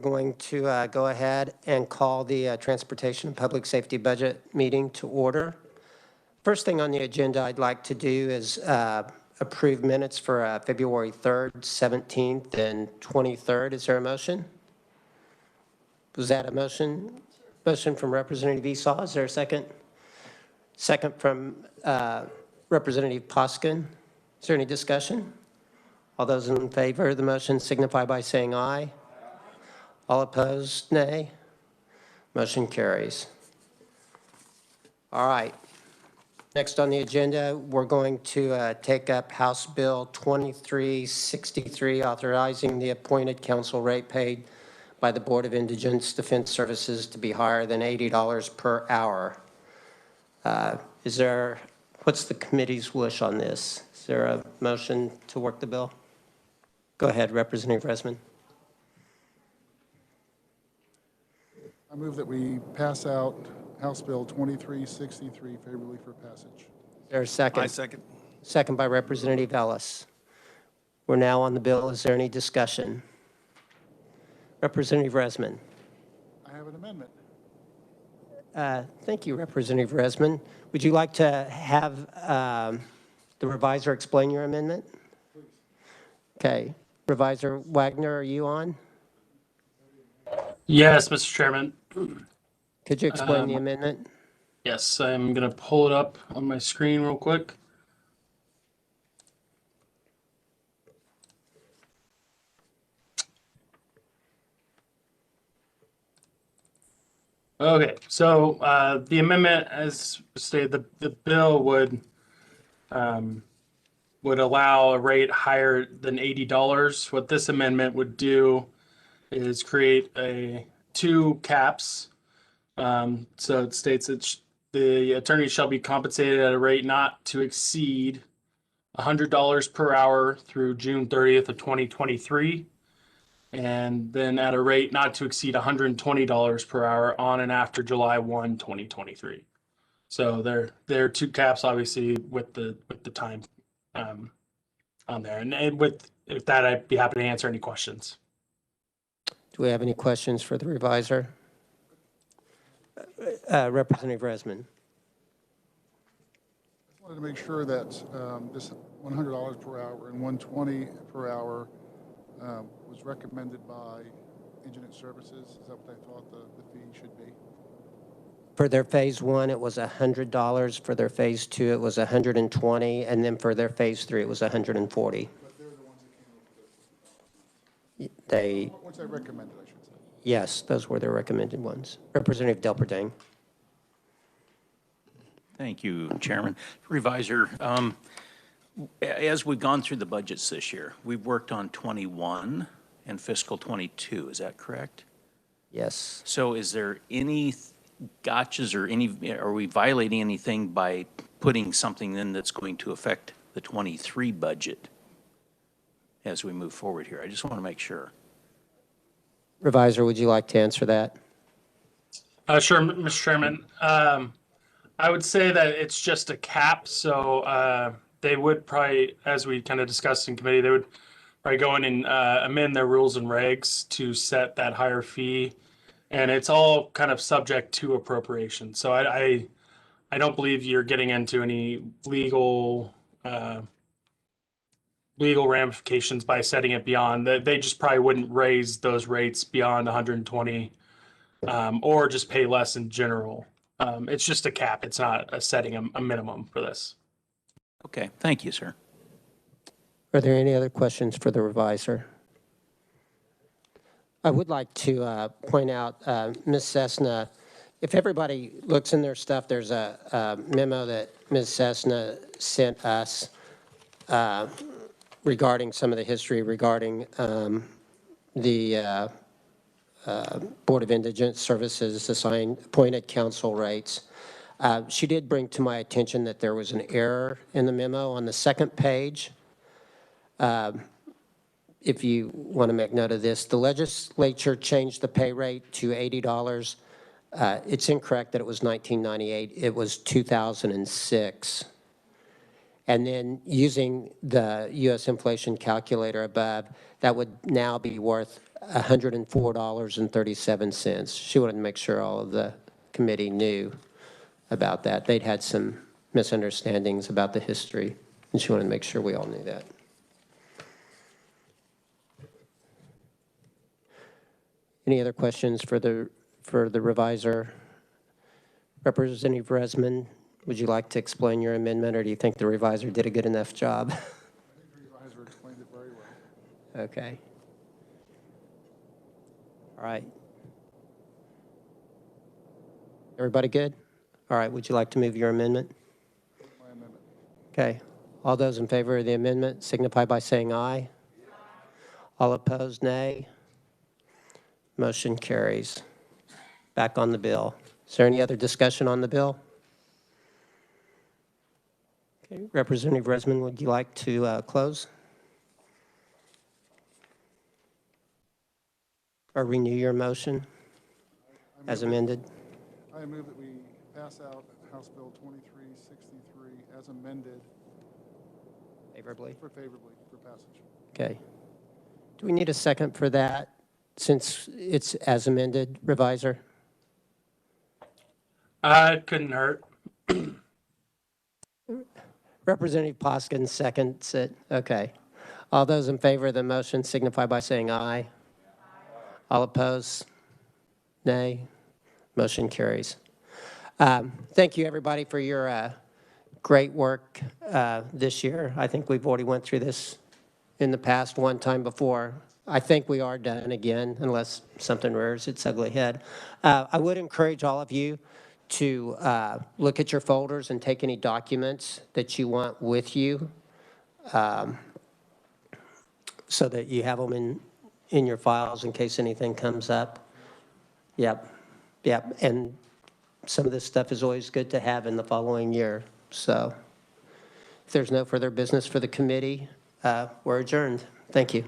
Going to go ahead and call the Transportation and Public Safety Budget meeting to order. First thing on the agenda I'd like to do is approve minutes for February 3rd, 17th, and 23rd. Is there a motion? Was that a motion? Motion from Representative Esau. Is there a second? Second from Representative Poskin. Is there any discussion? All those in favor of the motion signify by saying aye. All opposed, nay. Motion carries. All right. Next on the agenda, we're going to take up House Bill 2363, authorizing the appointed council rate paid by the Board of Indigent Defense Services to be higher than $80 per hour. What's the committee's wish on this? Is there a motion to work the bill? Go ahead, Representative Resman. I move that we pass out House Bill 2363 favorably for passage. Is there a second? I second. Second by Representative Ellis. We're now on the bill. Is there any discussion? Representative Resman. I have an amendment. Thank you, Representative Resman. Would you like to have the revisor explain your amendment? Please. Okay. Revisor Wagner, are you on? Yes, Mr. Chairman. Could you explain the amendment? Yes, I'm going to pull it up on my screen real quick. Okay, so the amendment, as stated, the bill would allow a rate higher than $80. What this amendment would do is create two caps. So it states that the attorney shall be compensated at a rate not to exceed $100 per hour through June 30th of 2023, and then at a rate not to exceed $120 per hour on and after July 1, 2023. So there are two caps, obviously, with the time on there. And with that, I'd be happy to answer any questions. Do we have any questions for the revisor? Representative Resman. I wanted to make sure that this $100 per hour and $120 per hour was recommended by Indigent Services. Is that what I thought the fee should be? For their phase one, it was $100. For their phase two, it was $120, and then for their phase three, it was $140. But they're the ones that came up with this. Once I recommended, I should say. Yes, those were their recommended ones. Representative Delperdang. Thank you, Chairman. Revisor, as we've gone through the budgets this year, we've worked on 21 and fiscal 22. Is that correct? Yes. So is there any gotchas or are we violating anything by putting something in that's going to affect the 23 budget as we move forward here? I just want to make sure. Revisor, would you like to answer that? Sure, Mr. Chairman. I would say that it's just a cap. So they would probably, as we kind of discussed in committee, they would probably go in and amend their rules and regs to set that higher fee. And it's all kind of subject to appropriation. So I don't believe you're getting into any legal ramifications by setting it beyond. They just probably wouldn't raise those rates beyond 120 or just pay less in general. It's just a cap. It's not setting a minimum for this. Okay, thank you, sir. Are there any other questions for the revisor? I would like to point out, Ms. Cessna, if everybody looks in their stuff, there's a memo that Ms. Cessna sent us regarding some of the history regarding the Board of Indigent Services appointed council rates. She did bring to my attention that there was an error in the memo on the second page. If you want to make note of this, the legislature changed the pay rate to $80. It's incorrect that it was 1998. It was 2006. And then using the U.S. inflation calculator above, that would now be worth $104.37. She wanted to make sure all of the committee knew about that. They'd had some misunderstandings about the history, and she wanted to make sure we all knew that. Any other questions for the reviser? Representative Resman, would you like to explain your amendment, or do you think the reviser did a good enough job? I think the reviser explained it very well. Okay. All right. Everybody good? All right, would you like to move your amendment? My amendment. Okay. All those in favor of the amendment signify by saying aye. All opposed, nay. Motion carries. Back on the bill. Is there any other discussion on the bill? Okay. Representative Resman, would you like to close? Or renew your motion as amended? I move that we pass out House Bill 2363 as amended Favorably? for passage. Okay. Do we need a second for that since it's as amended, reviser? It couldn't hurt. Representative Poskett seconds it. Okay. All those in favor of the motion signify by saying aye. All opposed? Nay. Motion carries. Thank you, everybody, for your great work this year. I think we've already went through this in the past one time before. I think we are done again, unless something rears its ugly head. I would encourage all of you to look at your folders and take any documents that you want with you so that you have them in your files in case anything comes up. Yep. And some of this stuff is always good to have in the following year. So if there's no further business for the committee, we're adjourned. Thank you.